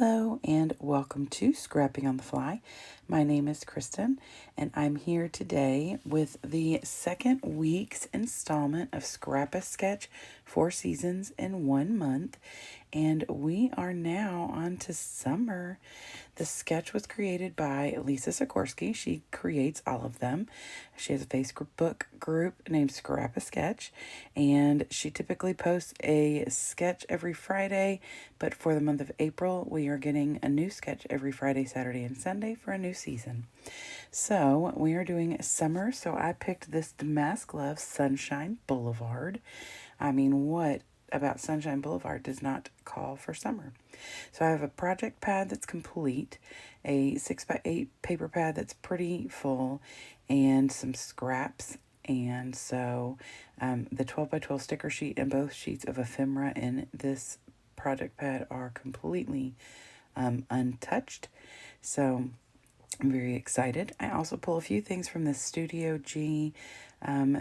Hello and welcome to Scrapping on the Fly. My name is Kristen and I'm here today with the second week's installment of Scrap a Sketch, 4 seasons in 1 month. And we are now on to summer. The sketch was created by Lisa Sikorski. She creates all of them. She has a Facebook group named Scrap a Sketch, and she typically posts a sketch every Friday, but for the month of April, we are getting a new sketch every Friday, Saturday, and Sunday for a new season. So we are doing summer, so I picked this Damask Love Sunshine Boulevard. I mean, what about Sunshine Boulevard does not call for summer? So I have a project pad that's complete, a 6x8 paper pad that's pretty full, and some scraps. And so the 12x12 sticker sheet and both sheets of ephemera in this project pad are completely untouched. So I'm very excited. I also pull a few things from the Studio G.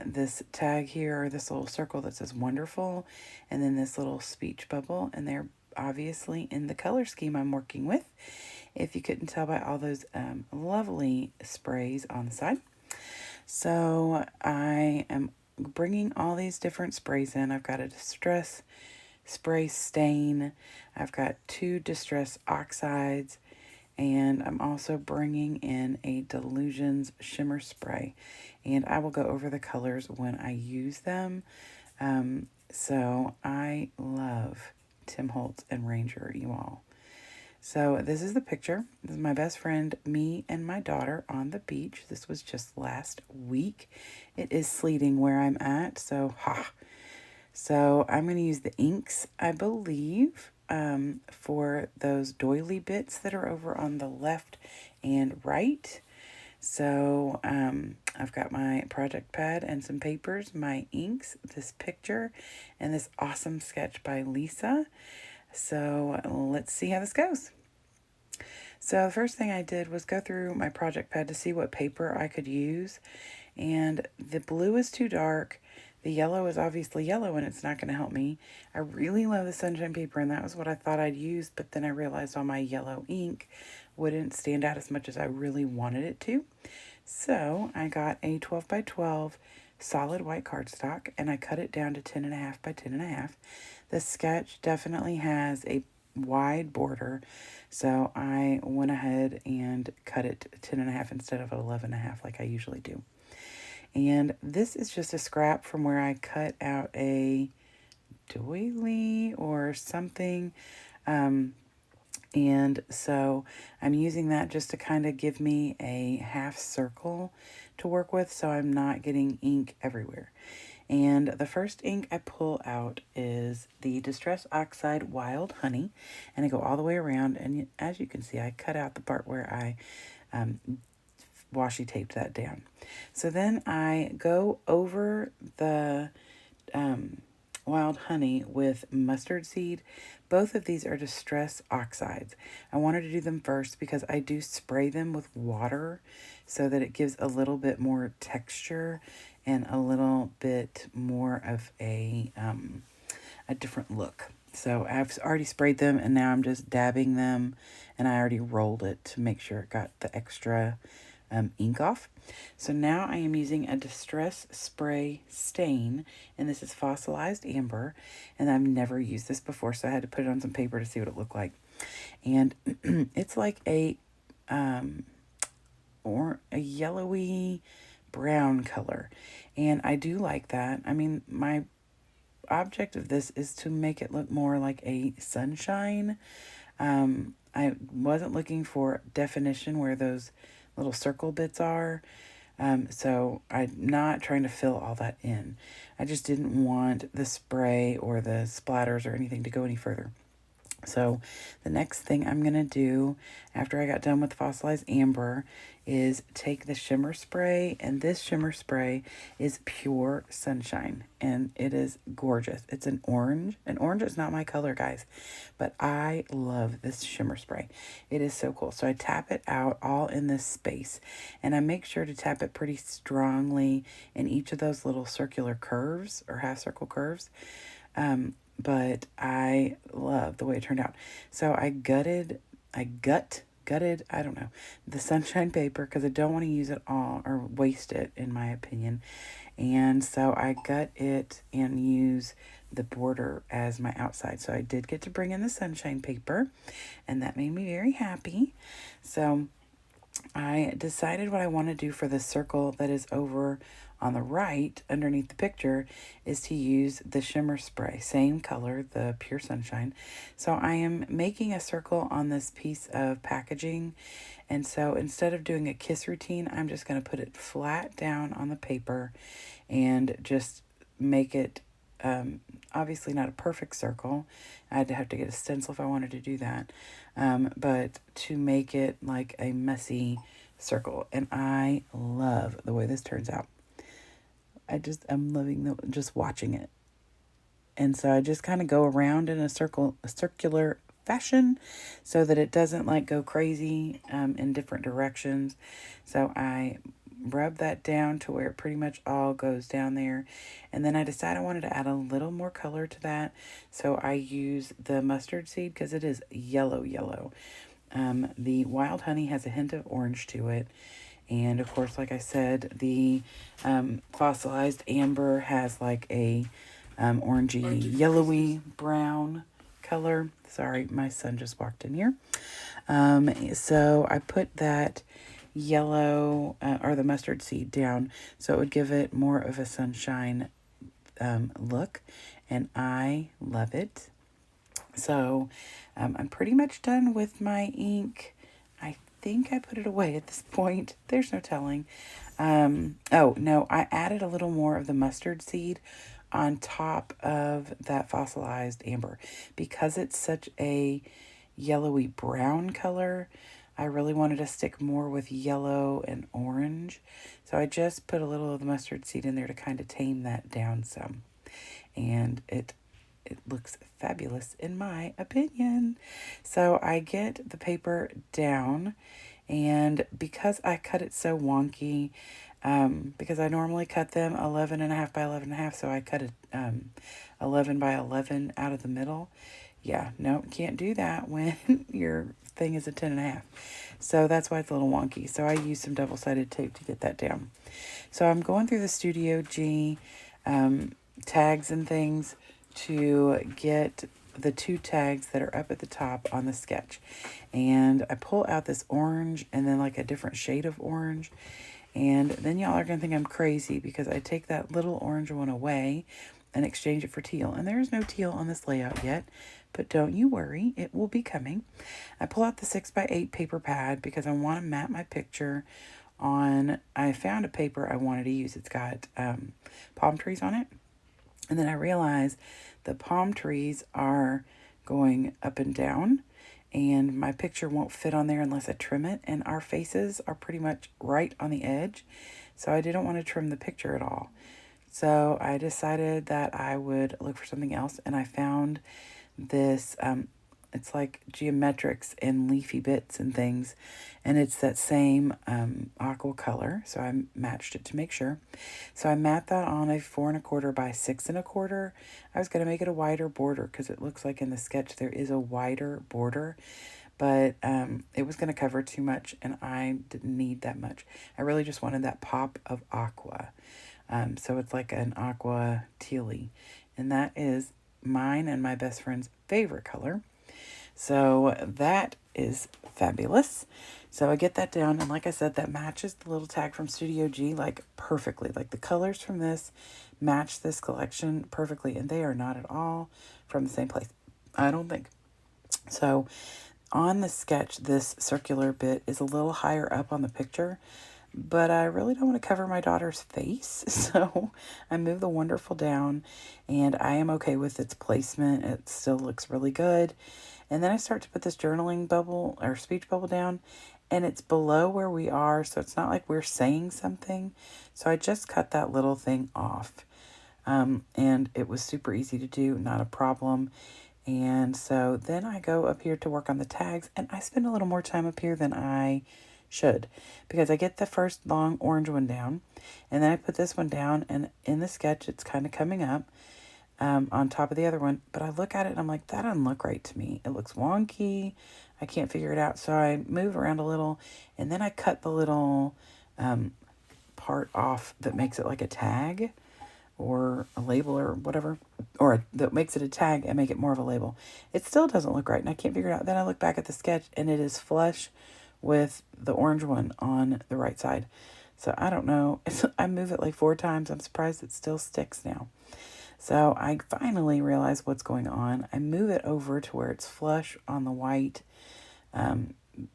This tag here, or this little circle that says wonderful, and then this little speech bubble, and they're obviously in the color scheme I'm working with, if you couldn't tell by all those lovely sprays on the side. So I am bringing all these different sprays in. I've got a Distress Spray Stain. I've got 2 Distress Oxides. And I'm also bringing in a Delusions Shimmer Spray. And I will go over the colors when I use them. So I love Tim Holtz and Ranger, you all. So this is the picture. This is my best friend, me and my daughter on the beach. This was just last week. It is sleeting where I'm at, so So I'm going to use the inks, I believe, for those doily bits that are over on the left and right. So I've got my project pad and some papers, my inks, this picture, and this awesome sketch by Lisa. So let's see how this goes. So the first thing I did was go through my project pad to see what paper I could use. And the blue is too dark. The yellow is obviously yellow and it's not going to help me. I really love the sunshine paper and that was what I thought I'd use, but then I realized all my yellow ink wouldn't stand out as much as I really wanted it to. So I got a 12x12 solid white cardstock and I cut it down to 10.5 by 10.5. The sketch definitely has a wide border, so I went ahead and cut it 10.5 instead of 11.5 like I usually do. And this is just a scrap from where I cut out a doily or something. And so I'm using that just to kind of give me a half circle to work with so I'm not getting ink everywhere. And the first ink I pull out is the Distress Oxide Wild Honey. And I go all the way around. And as you can see, I cut out the part where I washi taped that down. So then I go over the wild honey with mustard seed. Both of these are Distress Oxides. I wanted to do them first because I do spray them with water so that it gives a little bit more texture and a little bit more of a different look. So I've already sprayed them and now I'm just dabbing them, and I already rolled it to make sure it got the extra ink off. So now I am using a Distress Spray Stain, and this is fossilized amber, and I've never used this before, so I had to put it on some paper to see what it looked like. And it's like a yellowy brown color, and I do like that. I mean, my object of this is to make it look more like a sunshine. I wasn't looking for definition where those little circle bits are. So I'm not trying to fill all that in. I just didn't want the spray or the splatters or anything to go any further. So the next thing I'm going to do after I got done with fossilized amber is take the shimmer spray, and this shimmer spray is pure sunshine and it is gorgeous. It's an orange. An orange is not my color, guys, but I love this shimmer spray. It is so cool. So I tap it out all in this space, and I make sure to tap it pretty strongly in each of those little circular curves or half circle curves. But I love the way it turned out. So I gutted gutted, I don't know, the sunshine paper because I don't want to use it all or waste it, in my opinion. And so I gut it and use the border as my outside. So I did get to bring in the sunshine paper, and that made me very happy. So I decided what I want to do for the circle that is over on the right underneath the picture is to use the Shimmer Spray, same color, the Pure Sunshine. So I am making a circle on this piece of packaging, and so instead of doing a kiss routine, I'm just going to put it flat down on the paper and just make it obviously not a perfect circle. I'd have to get a stencil if I wanted to do that, but to make it like a messy circle. And I love the way this turns out. I'm loving just watching it. And so I just kind of go around in a circular fashion so that it doesn't like go crazy in different directions. So I rub that down to where it pretty much all goes down there. And then I decided I wanted to add a little more color to that. So I use the mustard seed because it is yellow. The wild honey has a hint of orange to it. And of course, like I said, the fossilized amber has like a orangey, yellowy brown color. Sorry, my son just walked in here. So I put that yellow or the mustard seed down so it would give it more of a sunshine look, and I love it. So I'm pretty much done with my ink. I think I put it away at this point. There's no telling. Oh, no, I added a little more of the mustard seed on top of that fossilized amber. Because it's such a yellowy brown color, I really wanted to stick more with yellow and orange. So I just put a little of the mustard seed in there to kind of tame that down some. And it looks fabulous in my opinion. So I get the paper down, and because I cut it so wonky, because I normally cut them 11.5 by 11.5, so I cut it 11 by 11 out of the middle. Yeah, no, can't do that when your thing is a 10.5. So that's why it's a little wonky. So I use some double-sided tape to get that down. So I'm going through the Studio G tags and things to get the 2 tags that are up at the top on the sketch. And I pull out this orange and then like a different shade of orange. And then y'all are going to think I'm crazy because I take that little orange one away and exchange it for teal. And there's no teal on this layout yet, but don't you worry, it will be coming. I pull out the 6x8 paper pad because I want to map my picture on, I found a paper I wanted to use. It's got palm trees on it. And then I realized the palm trees are going up and down, and my picture won't fit on there unless I trim it. And our faces are pretty much right on the edge, so I didn't want to trim the picture at all. So I decided that I would look for something else, and I found this, it's like geometrics and leafy bits and things, and it's that same aqua color, so I matched it to make sure. So I matte that on a 4.25 by 6.25. I was going to make it a wider border because it looks like in the sketch there is a wider border, but it was going to cover too much, and I didn't need that much. I really just wanted that pop of aqua. So it's like an aqua tealy, and that is mine and my best friend's favorite color. So that is fabulous. So I get that down, and like I said, that matches the little tag from Studio G like perfectly. Like the colors from this match this collection perfectly, and they are not at all from the same place, I don't think. So on the sketch, this circular bit is a little higher up on the picture, but I really don't want to cover my daughter's face, so I move the wonderful down, and I am okay with its placement. It still looks really good. And then I start to put this journaling bubble or speech bubble down, and it's below where we are, so it's not like we're saying something. So I just cut that little thing off, and it was super easy to do, not a problem. And so then I go up here to work on the tags, and I spend a little more time up here than I should, because I get the first long orange one down, and then I put this one down, and in the sketch it's kind of coming up on top of the other one, but I look at it and I'm like, that doesn't look right to me. It looks wonky. I can't figure it out. So I move around a little, and then I cut the little part off that makes it like a tag or a label or whatever, or that makes it a tag and make it more of a label. It still doesn't look right, and I can't figure it out. Then I look back at the sketch, and it is flush with the orange one on the right side. So I don't know. I move it like 4 times. I'm surprised it still sticks now. So I finally realize what's going on. I move it over to where it's flush on the white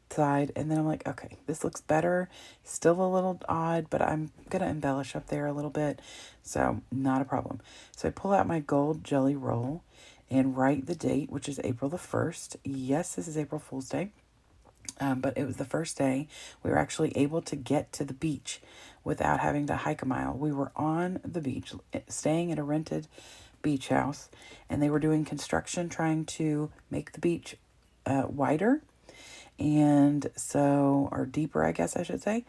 side, and then I'm like, okay, this looks better. Still a little odd, but I'm gonna embellish up there a little bit, so not a problem. So I pull out my gold jelly roll and write the date, which is April the 1st. Yes, this is April Fool's Day, but it was the first day we were actually able to get to the beach without having to hike a mile. We were on the beach, staying at a rented beach house, and they were doing construction trying to make the beach wider, and so, or deeper, I guess I should say.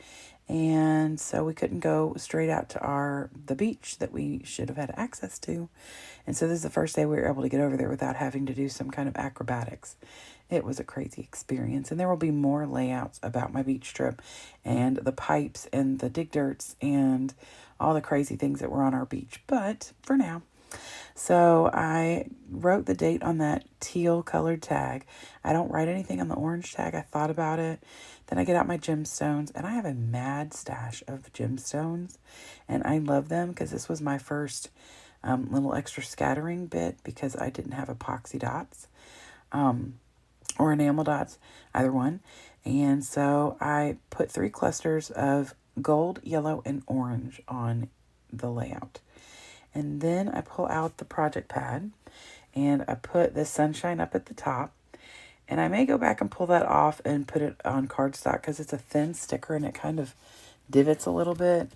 And so we couldn't go straight out to the beach that we should have had access to. And so this is the first day we were able to get over there without having to do some kind of acrobatics. It was a crazy experience. And there will be more layouts about my beach trip and the pipes and the dig dirts and all the crazy things that were on our beach. But for now, so I wrote the date on that teal colored tag. I don't write anything on the orange tag. I thought about it. Then I get out my gemstones, and I have a mad stash of gemstones, and I love them because this was my first little extra scattering bit because I didn't have epoxy dots or enamel dots, either one. And so I put 3 clusters of gold, yellow, and orange on the layout. And then I pull out the project pad and I put the sunshine up at the top. And I may go back and pull that off and put it on cardstock because it's a thin sticker and it kind of divots a little bit.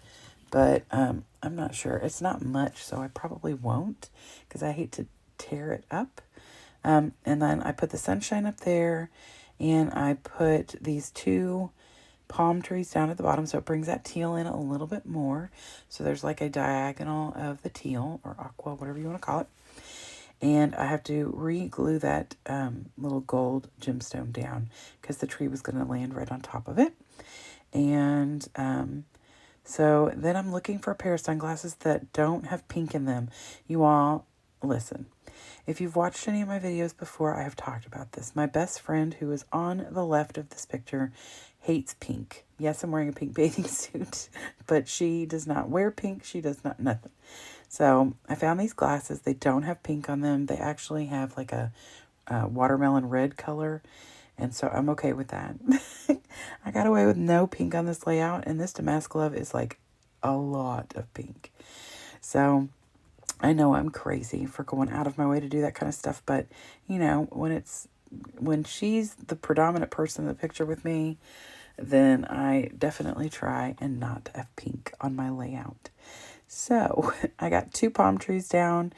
But I'm not sure. It's not much, so I probably won't because I hate to tear it up. And then I put the sunshine up there, and I put these 2 palm trees down at the bottom, so it brings that teal in a little bit more. So there's like a diagonal of the teal or aqua, whatever you want to call it. And I have to re-glue that little gold gemstone down because the tree was going to land right on top of it. And so then I'm looking for a pair of sunglasses that don't have pink in them. You all, listen. If you've watched any of my videos before, I have talked about this. My best friend, who is on the left of this picture, hates pink. Yes, I'm wearing a pink bathing suit, but she does not wear pink. She does not, nothing. So I found these glasses. They don't have pink on them. They actually have like a watermelon red color. And so I'm okay with that. I got away with no pink on this layout. And this Damask Love is like a lot of pink. So I know I'm crazy for going out of my way to do that kind of stuff. But, you know, when she's the predominant person in the picture with me, then I definitely try and not have pink on my layout. So I got 2 palm trees down,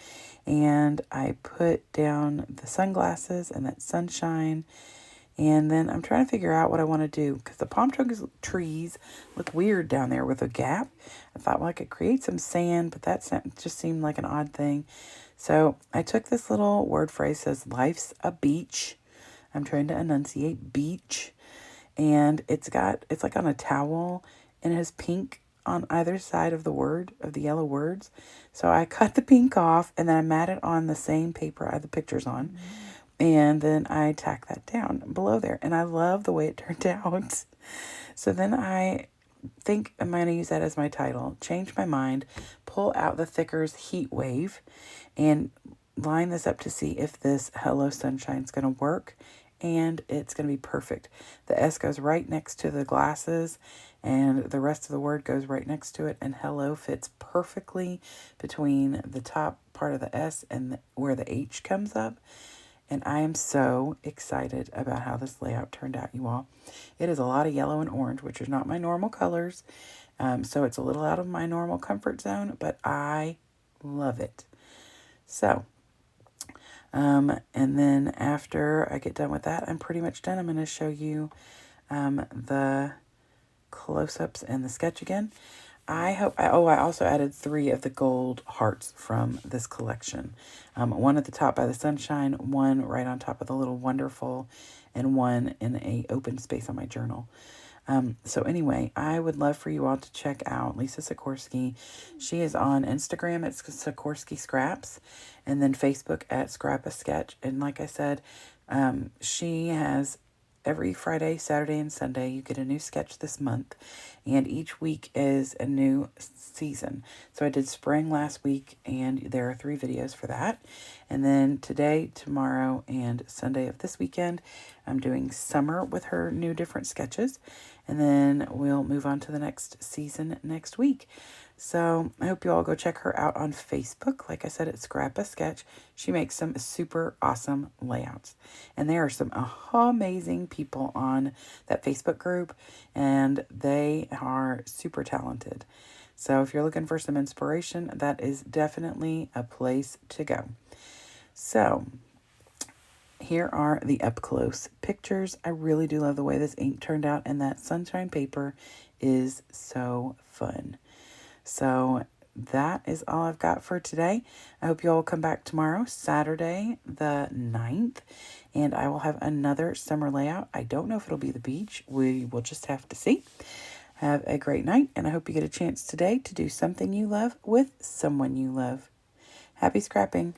and I put down the sunglasses and that sunshine. And then I'm trying to figure out what I want to do because the palm trees look weird down there with a gap. I thought, well, I could create some sand, but that just seemed like an odd thing. So I took this little word phrase, says life's a beach. I'm trying to enunciate beach. And it's like on a towel, and it has pink on either side of the word, of the yellow words. So I cut the pink off, and then I mat it on the same paper I have the pictures on. Mm-hmm. And then I tack that down below there. And I love the way it turned out. So then I think I'm going to use that as my title. Change my mind. Pull out the Thickers Heat Wave. And line this up to see if this Hello Sunshine is going to work. And it's going to be perfect. The S goes right next to the glasses. And the rest of the word goes right next to it. And hello fits perfectly between the top part of the S and where the H comes up. And I am so excited about how this layout turned out, you all. It is a lot of yellow and orange, which are not my normal colors. So it's a little out of my normal comfort zone, but I love it. So, and then after I get done with that, I'm pretty much done. I'm going to show you the close-ups and the sketch again. I also added 3 of the gold hearts from this collection. One at the top by the sunshine, one right on top of the little wonderful, and one in a open space on my journal. So anyway, I would love for you all to check out Lisa Sikorski. She is on Instagram at Sikorski Scraps, and then Facebook at Scrap a Sketch. And like I said, she has every Friday, Saturday, and Sunday, you get a new sketch this month, and each week is a new season. So I did spring last week, and there are 3 videos for that. And then today, tomorrow, and Sunday of this weekend, I'm doing summer with her new different sketches, and then we'll move on to the next season next week. So I hope you all go check her out on Facebook. Like I said, it's Scrap a Sketch. She makes some super awesome layouts. And there are some amazing people on that Facebook group, and they are super talented. So if you're looking for some inspiration, that is definitely a place to go. So here are the up-close pictures. I really do love the way this ink turned out, and that sunshine paper is so fun. So that is all I've got for today. I hope you all will come back tomorrow, Saturday the 9th, and I will have another summer layout. I don't know if it'll be the beach. We will just have to see. Have a great night, and I hope you get a chance today to do something you love with someone you love. Happy scrapping.